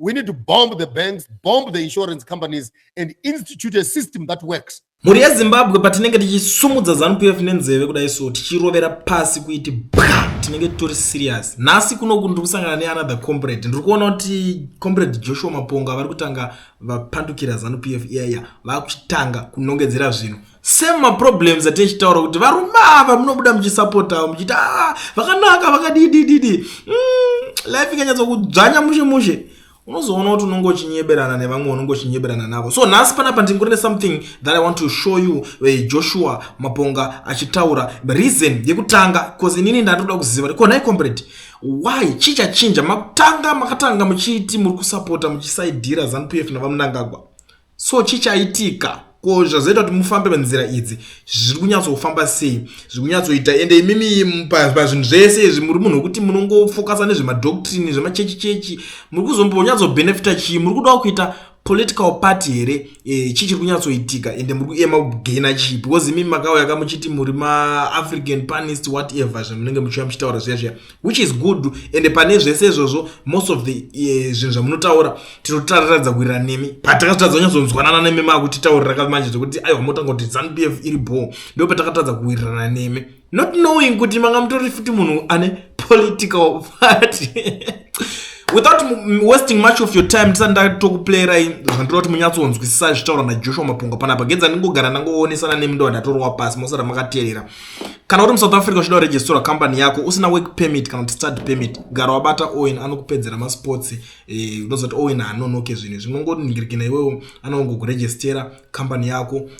We need to bomb the banks, bomb the insurance companies, and institute a system that works. Muri ya Zimbabwe patinenge tichisumudza Zanupf nenzeve kudai so tichirovera pasi kuiti tinenge tori serious. Nasi kuno kundikusangana ne another comrade. Ndiri kuona kuti comrade Joshua Maponga vari kutanga vapandukira Zanupf iya vakutanga kunongedzera zvinhu. Same problems atechitaura kuti varumba munobuda muchisupporta muchita vakanaka vakadidididi. Life ikanyatso kudzvanya mushe. Unozoona kuti unongo chinyeberana nevamwe unongo chinyeberana navo. So nasi panapa ndingorine something that I want to show you Joshua Maponga achitaura reason yekutanga cause inini ndatoda kuziva kuti kona comrade why chichachinja makatanga muchiti muri kusupporta muchisaidhira Zanupf navamnangagwa. So chichaitika ko zvazoita kuti mufambe panzira idzi zviri kunyatsofamba sei zviri kunyatsoita ende imimi pazvinhu zvese izvi muri munhu wekuti munongofokasa nezvemadoctrine zvemachechi muri kuzombonyatsobenefita chii muri kuda kuita political party here chichiri kunyatsoitika ende muri kuema kugaina chii because imimi makauya kamuchiti muri ma-African panist whatever zvamunenge muchiuya muchitaura zviya which is good ende pane zvese izvozvo most of the zvinhu zvamunotaura tinotaratidza kuwirira nemi patakatadza kunyatsonzwanana nemimi akutitaurira kamanje zvekuti aiwa motanga kuti Zanupf iri bo ndo patakatadza kuwirirana nemi not knowing kuti manga mutori futi munhu ane political party. Without wasting much of your time tisanda tokuplayera zvandiro kuti munyatsonzwisisa zvitaura naJoshua Maponga panapa gedza ndingogara ndangoonesana nemindo ndatorwa pasi mosara makateerera. Kana uri muSouth Africa uchida kuregistra company yako usina work permit kana start permit gara wabata Owen anokupedzera masports unozoti Owen anonoke zvinhu zvinongoningirikina iwewe anongokuregistera company yako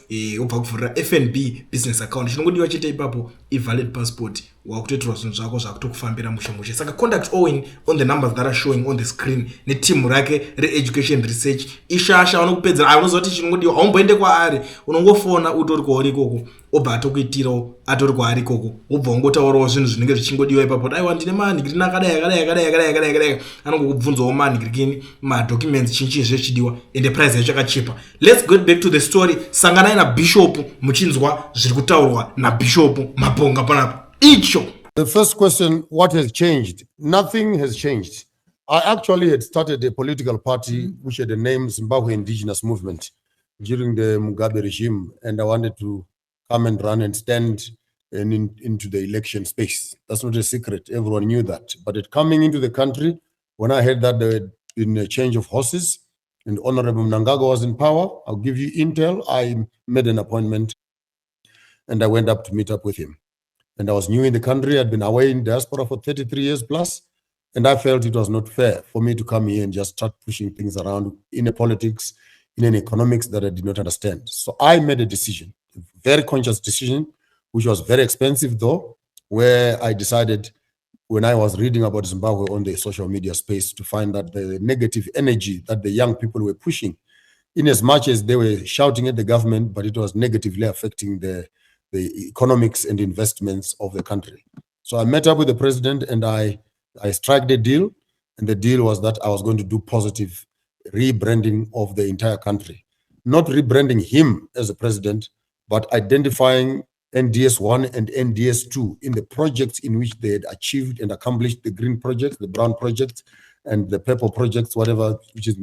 ubva kuvhurira FNB business account chinongodiwa chete ipapo valid passport wakutoitirwa zvinhu zvako zvakutokufambira mushe saka contact Owen on the numbers that are showing on the screen neteam rake re-education research ishasha vanokupedzera unozoti chinongodiwa haumboende kwaari unongofona utori kwauri ikoko obva atokuitirawo atori kwaari ikoko obva ungotaurawo zvinhu zvinenge zvichingodiwa ipapo aiwa ndine manhigiri akadai anongokubvunzawo manhigirikini madocuments chinchi zvechidiwa ende price yacho yakachipa. Let's get back to the story. Sanganai na Bishop muchinzwa zviri kutaurwa na Bishop Maponga panapa. The first question, what has changed? Nothing has changed. I actually had started a political party which had the name Zimbabwe Indigenous Movement during the Mugabe regime, and I wanted to come and run and stand into the election space. That's not a secret. Everyone knew that. But it coming into the country, when I heard that there had been a change of horses and Honorable Mnangagwa was in power, I'll give you intel. I made an appointment and I went up to meet up with him. And I was new in the country. I'd been away in diaspora for 33 years plus. And I felt it was not fair for me to come here and just start pushing things around in a politics, in an economics that I did not understand. So I made a decision, a very conscious decision, which was very expensive though, where I decided when I was reading about Zimbabwe on the social media space to find that the negative energy that the young people were pushing, in as much as they were shouting at the government, but it was negatively affecting the economics and investments of the country. So I met up with the president and I struck the deal. And the deal was that I was going to do positive rebranding of the entire country. Not rebranding him as a president, but identifying NDS 1 and NDS 2 in the projects in which they had achieved and accomplished the green projects, the brown projects, and the purple projects, whatever, which is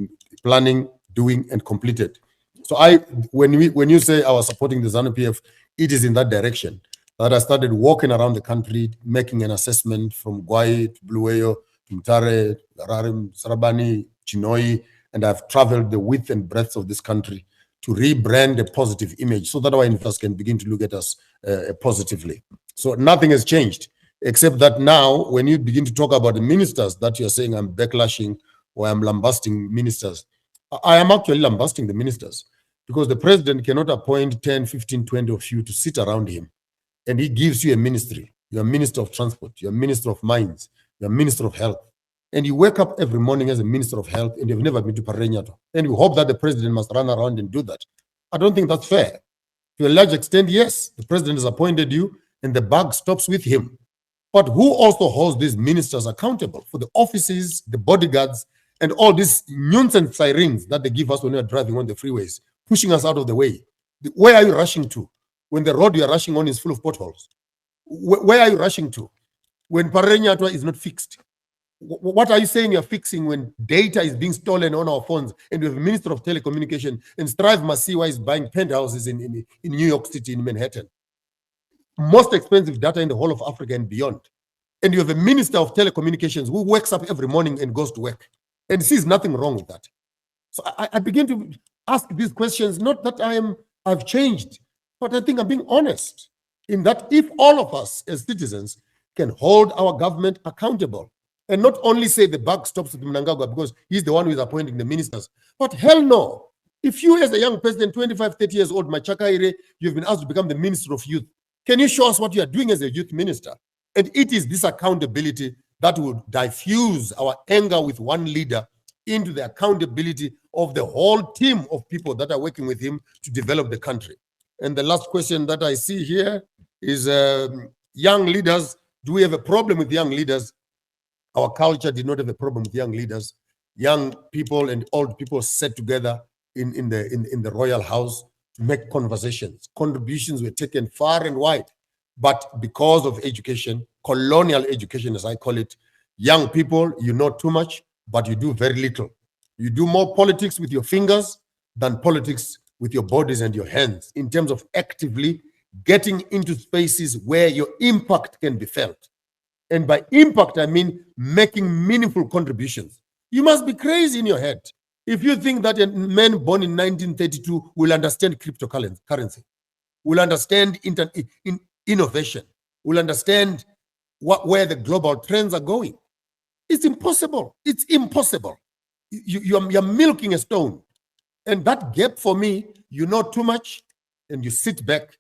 planning, doing, and completed. So when you say I was supporting the ZANU-PF, it is in that direction that I started walking around the country, making an assessment from Gwai to Bulawayo, to Mtare, Rarim, Sarabani, Chinoi, and I've traveled the width and breadth of this country to rebrand a positive image so that our investors can begin to look at us positively. So nothing has changed, except that now when you begin to talk about the ministers that you're saying I'm backlashing or I'm lambasting ministers, I am actually lambasting the ministers because the president cannot appoint 10, 15, 20 of you to sit around him. And he gives you a ministry. You're a minister of transport. You're a minister of mines. You're a minister of health. And you wake up every morning as a minister of health and you've never been to Parenyato. And you hope that the president must run around and do that. I don't think that's fair. To a large extent, yes, the president has appointed you and the buck stops with him. But who also holds these ministers accountable for the offices, the bodyguards, and all these nonsense sirens that they give us when we are driving on the freeways, pushing us out of the way? Where are you rushing to when the road you are rushing on is full of potholes? Where are you rushing to when Parenyato is not fixed? What are you saying you're fixing when data is being stolen on our phones and we have a minister of telecommunication and Strive Masiwa is buying penthouses in New York City, in Manhattan? Most expensive data in the whole of Africa and beyond. And you have a minister of telecommunications who wakes up every morning and goes to work and sees nothing wrong with that. So I begin to ask these questions, not that I've changed, but I think I'm being honest in that if all of us as citizens can hold our government accountable and not only say the buck stops with Mnangagwa because he's the one who is appointing the ministers, but hell no. If you as a young person, 25, 30 years old, Machakaire, you've been asked to become the Minister of Youth, can you show us what you are doing as a youth minister? And it is this accountability that will diffuse our anger with one leader into the accountability of the whole team of people that are working with him to develop the country. And the last question that I see here is young leaders. Do we have a problem with young leaders? Our culture did not have a problem with young leaders. Young people and old people sat together in the royal house to make conversations. Contributions were taken far and wide. But because of education, colonial education, as I call it, young people, you know too much, but you do very little. You do more politics with your fingers than politics with your bodies and your hands in terms of actively getting into spaces where your impact can be felt. And by impact, I mean making meaningful contributions. You must be crazy in your head if you think that a man born in 1932 will understand cryptocurrency, will understand innovation, will understand where the global trends are going. It's impossible. It's impossible. You're milking a stone. And that gap for me, you know too much and you sit back.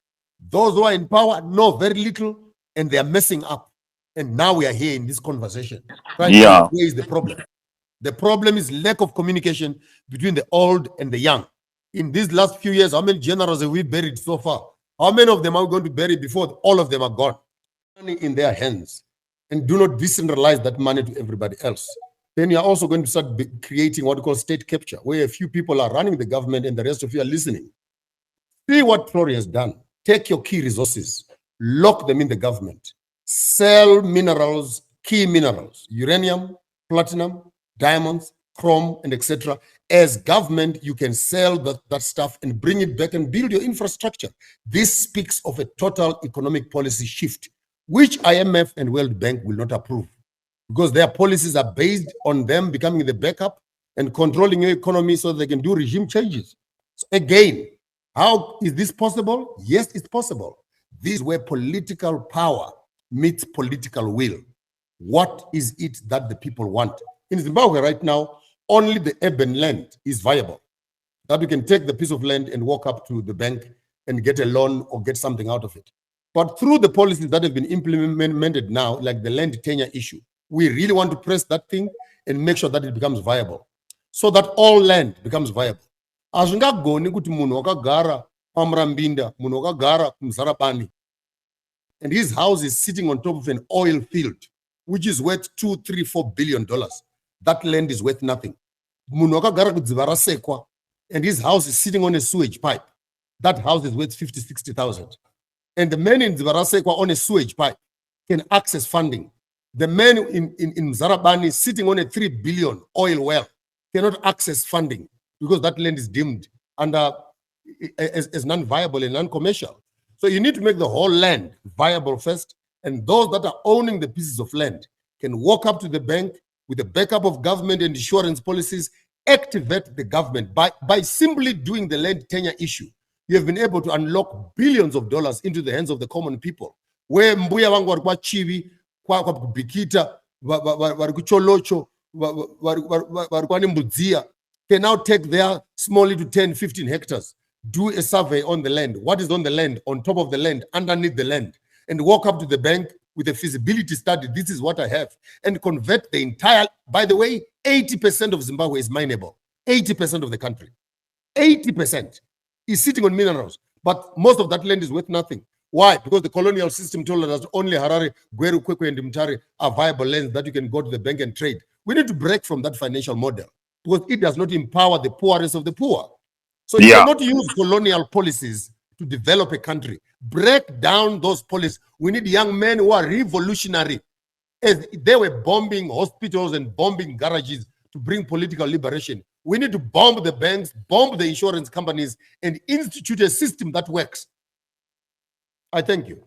Those who are in power know very little and they are messing up. And now we are here in this conversation. Right? Yeah. Where is the problem? The problem is lack of communication between the old and the young. In these last few years, how many generals have we buried so far? How many of them are we going to bury before all of them are gone? Money in their hands. And do not decentralize that money to everybody else. Then you're also going to start creating what we call state capture, where a few people are running the government and the rest of you are listening. See what Flori has done. Take your key resources, lock them in the government, sell minerals, key minerals, uranium, platinum, diamonds, chrome, and etc. As government, you can sell that stuff and bring it back and build your infrastructure. This speaks of a total economic policy shift, which IMF and World Bank will not approve because their policies are based on them becoming the backup and controlling your economy so they can do regime changes. So again, how is this possible? Yes, it's possible. This is where political power meets political will. What is it that the people want? In Zimbabwe right now, only the urban land is viable. That we can take the piece of land and walk up to the bank and get a loan or get something out of it. But through the policies that have been implemented now, like the land tenure issue, we really want to press that thing and make sure that it becomes viable, so that all land becomes viable. Azvingagoni kuti munhu wakagara paMurambinda, munhu wakagara kuMzarabani, and his house is sitting on top of an oil field, which is worth $2, $3, $4 billion. That land is worth nothing. Munhu wakagara kuDzivarasekwa, and his house is sitting on a sewage pipe. That house is worth 50, 60,000. And the man in Dzivarasekwa on a sewage pipe can access funding. The man in Zarabani sitting on a 3 billion oil well cannot access funding because that land is deemed under as non-viable and non-commercial. So you need to make the whole land viable first, and those that are owning the pieces of land can walk up to the bank with the backup of government and insurance policies, activate the government by simply doing the land tenure issue. You have been able to unlock billions of dollars into the hands of the common people. Where mbuya wangu wari kwa Chivi, kwa Bikita, wari kuCholocho, wari kwa Mbudzia, can now take their small to 10, 15 hectares, do a survey on the land. What is on the land, on top of the land, underneath the land, and walk up to the bank with a feasibility study. This is what I have, and convert the entire, by the way, 80% of Zimbabwe is mineable. 80% of the country. 80%. Is sitting on minerals, but most of that land is worth nothing. Why? Because the colonial system told us only Harare, Gweru, Kwekwe, and Mutare are viable lands that you can go to the bank and trade. We need to break from that financial model because it does not empower the poorest of the poor. So you cannot use colonial policies to develop a country. Break down those policies. We need young men who are revolutionary. as they were bombing hospitals and bombing garages to bring political liberation. We need to bomb the banks, bomb the insurance companies, and institute a system that works. I thank you.